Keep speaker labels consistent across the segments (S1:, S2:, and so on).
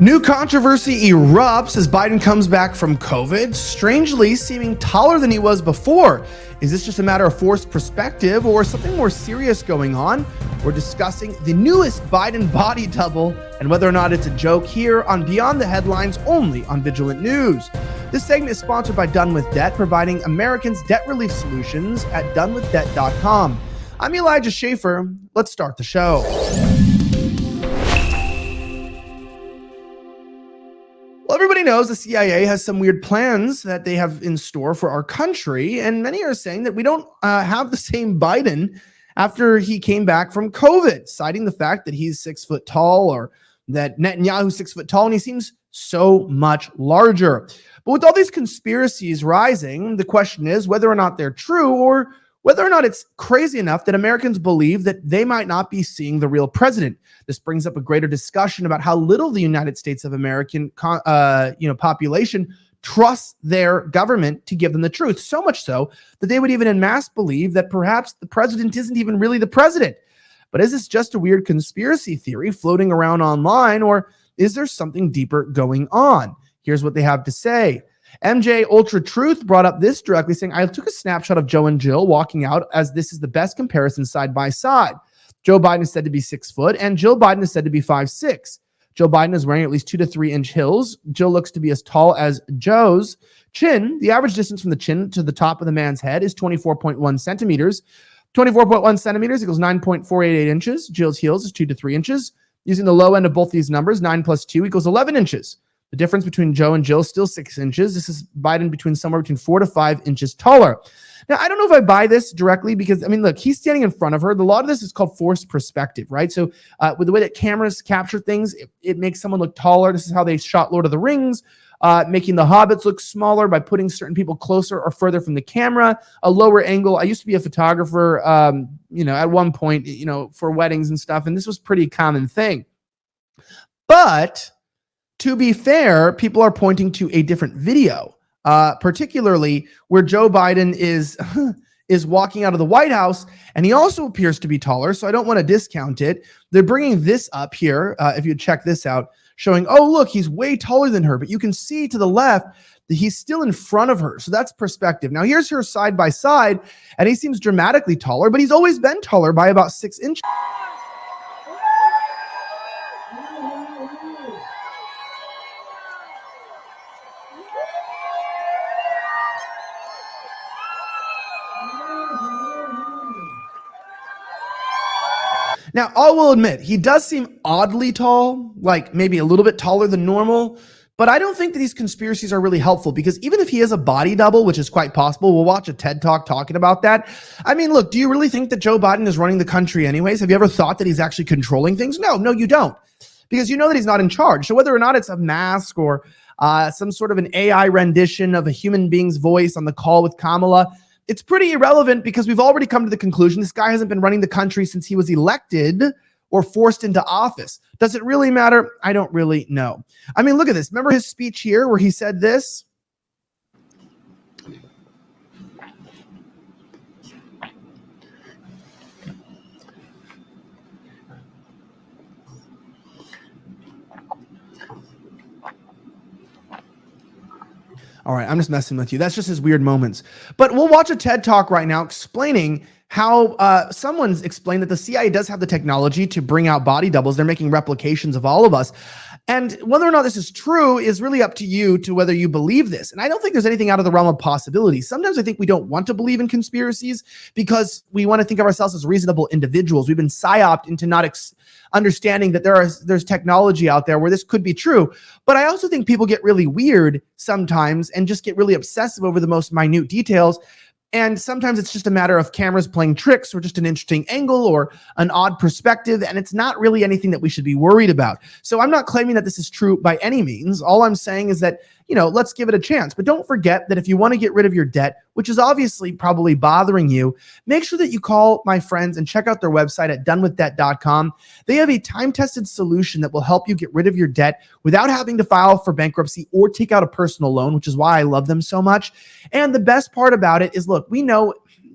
S1: New controversy erupts as Biden comes back from COVID, strangely seeming taller than he was before. Is this just a matter of forced perspective or something more serious going on? We're discussing the newest Biden body double and whether or not it's a joke here on Beyond the Headlines, only on Vigilant News. This segment is sponsored by Done With Debt, providing Americans debt relief solutions at donewithdebt.com. I'm Elijah Schaefer. Let's start the show. Well, everybody knows the CIA has some weird plans that they have in store for our country, and many are saying that we don't have the same Biden after he came back from COVID, citing the fact that he's 6 foot tall, or that Netanyahu's 6 foot tall, and he seems so much larger. But with all these conspiracies rising, the question is whether or not they're true, or whether or not it's crazy enough that Americans believe that they might not be seeing the real president. This brings up a greater discussion about how little the United States of American population trusts their government to give them the truth. So much so that they would even en masse believe that perhaps the president isn't even really the president. But is this just a weird conspiracy theory floating around online, or is there something deeper going on? Here's what they have to say. MJ Ultra Truth brought up this directly, saying, I took a snapshot of Joe and Jill walking out as this is the best comparison side by side. Joe Biden is said to be 6 foot and Jill Biden is said to be 5'6". Joe Biden is wearing at least 2 to 3 inch heels. Jill looks to be as tall as Joe's chin. The average distance from the chin to the top of the man's head is 24.1 centimeters. 24.1 centimeters equals 9.488 inches. Jill's heels is 2 to 3 inches. Using the low end of both these numbers, 9 plus 2 equals 11 inches. The difference between Joe and Jill is still 6 inches. This is Biden somewhere between 4 to 5 inches taller. Now, I don't know if I buy this directly because, look, he's standing in front of her. A lot of this is called forced perspective, right? So with the way that cameras capture things, it makes someone look taller. This is how they shot Lord of the Rings, making the hobbits look smaller by putting certain people closer or further from the camera, a lower angle. I used to be a photographer, at one point, for weddings and stuff, and this was a pretty common thing. But to be fair, people are pointing to a different video, particularly where Joe Biden is walking out of the White House, and he also appears to be taller, so I don't want to discount it. They're bringing this up here, if you check this out, showing, oh, look, he's way taller than her, but you can see to the left that he's still in front of her, so that's perspective. Now, here's her side by side, and he seems dramatically taller, but he's always been taller by about 6 inches. Now, I will admit, he does seem oddly tall, like maybe a little bit taller than normal, but I don't think that these conspiracies are really helpful because even if he is a body double, which is quite possible, we'll watch a TED Talk talking about that. Look, do you really think that Joe Biden is running the country anyways? Have you ever thought that he's actually controlling things? No, you don't, because you know that he's not in charge. So whether or not it's a mask or some sort of an AI rendition of a human being's voice on the call with Kamala, it's pretty irrelevant because we've already come to the conclusion this guy hasn't been running the country since he was elected or forced into office. Does it really matter? I don't really know. Look at this. Remember his speech here where he said this? All right, I'm just messing with you. That's just his weird moments. But we'll watch a TED Talk right now explaining how someone's explained that the CIA does have the technology to bring out body doubles. They're making replications of all of us. And whether or not this is true is really up to you to whether you believe this. And I don't think there's anything out of the realm of possibility. Sometimes I think we don't want to believe in conspiracies because we want to think of ourselves as reasonable individuals. We've been psyoped into not understanding that there's technology out there where this could be true. But I also think people get really weird sometimes and just get really obsessive over the most minute details. And sometimes it's just a matter of cameras playing tricks or just an interesting angle or an odd perspective. And it's not really anything that we should be worried about. So I'm not claiming that this is true by any means. All I'm saying is that, let's give it a chance. But don't forget that if you want to get rid of your debt, which is obviously probably bothering you, make sure that you call my friends and check out their website at donewithdebt.com. They have a time-tested solution that will help you get rid of your debt without having to file for bankruptcy or take out a personal loan, which is why I love them so much. And the best part about it is, look, we know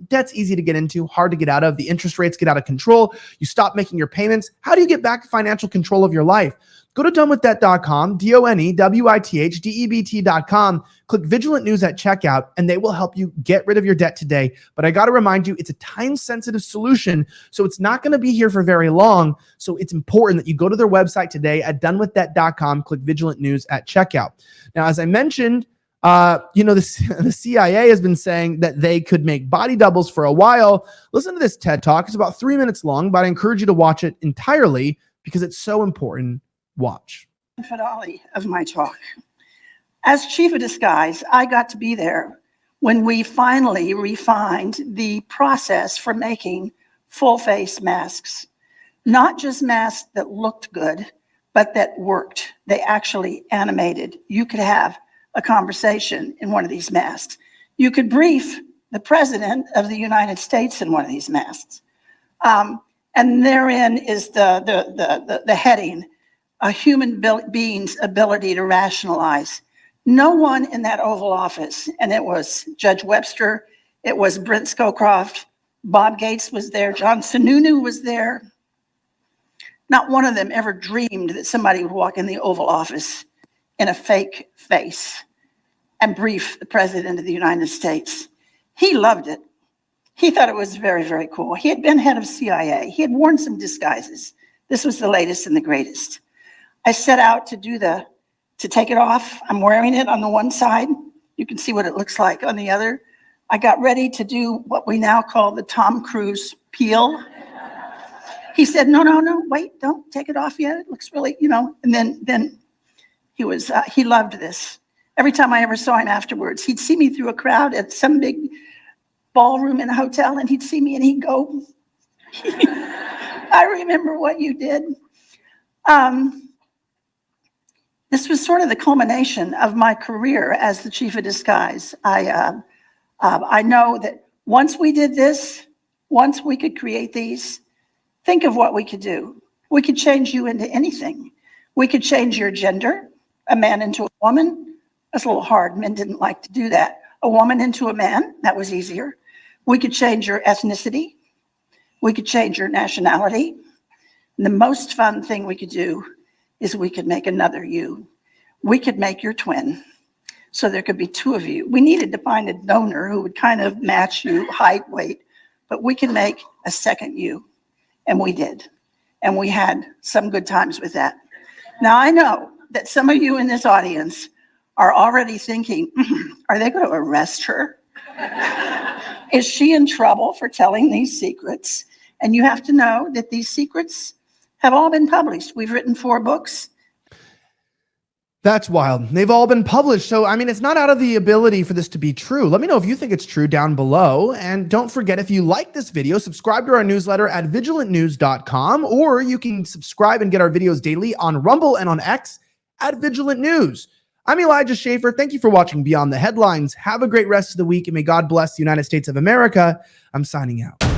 S1: debt's easy to get into, hard to get out of. The interest rates get out of control. You stop making your payments. How do you get back financial control of your life? Go to donewiththat.com, donewithdebт.com, click Vigilant News at checkout, and they will help you get rid of your debt today. But I got to remind you, it's a time-sensitive solution, so it's not going to be here for very long. So it's important that you go to their website today at donewiththat.com, click Vigilant News at checkout. Now, as I mentioned, the CIA has been saying that they could make body doubles for a while. Listen to this TED Talk. It's about 3 minutes long, but I encourage you to watch it entirely because it's so important. Watch.
S2: Finale of my talk. As chief of disguise, I got to be there when we finally refined the process for making full-face masks. Not just masks that looked good, but that worked. They actually animated. You could have a conversation in one of these masks. You could brief the president of the United States in one of these masks. And therein is the heading, a human being's ability to rationalize. No one in that Oval Office, and it was Judge Webster, it was Brent Scowcroft, Bob Gates was there, John Sununu was there. Not one of them ever dreamed that somebody would walk in the Oval Office in a fake face and brief the President of the United States. He loved it. He thought it was very, very cool. He had been head of CIA. He had worn some disguises. This was the latest and the greatest. I set out to take it off. I'm wearing it on the one side. You can see what it looks like on the other. I got ready to do what we now call the Tom Cruise peel. He said, no, wait, don't take it off yet. It looks really, and then he loved this. Every time I ever saw him afterwards, he'd see me through a crowd at some big ballroom in a hotel, and he'd see me and he'd go, I remember what you did. This was sort of the culmination of my career as the chief of disguise. I know that once we did this, once we could create these, think of what we could do. We could change you into anything. We could change your gender, a man into a woman. That's a little hard. Men didn't like to do that. A woman into a man, that was easier. We could change your ethnicity. We could change your nationality. And the most fun thing we could do is we could make another you. We could make your twin. So there could be two of you. We needed to find a donor who would kind of match you, height, weight, but we could make a second you. And we did. And we had some good times with that. Now I know that some of you in this audience are already thinking, are they going to arrest her? Is she in trouble for telling these secrets? And you have to know that these secrets have all been published. We've written 4 books.
S1: That's wild. They've all been published. So, it's not out of the ability for this to be true. Let me know if you think it's true down below. And don't forget, if you like this video, subscribe to our newsletter at vigilantnews.com, or you can subscribe and get our videos daily on Rumble and on X at Vigilant News. I'm Elijah Schaefer. Thank you for watching Beyond the Headlines. Have a great rest of the week, and may God bless the United States of America. I'm signing out.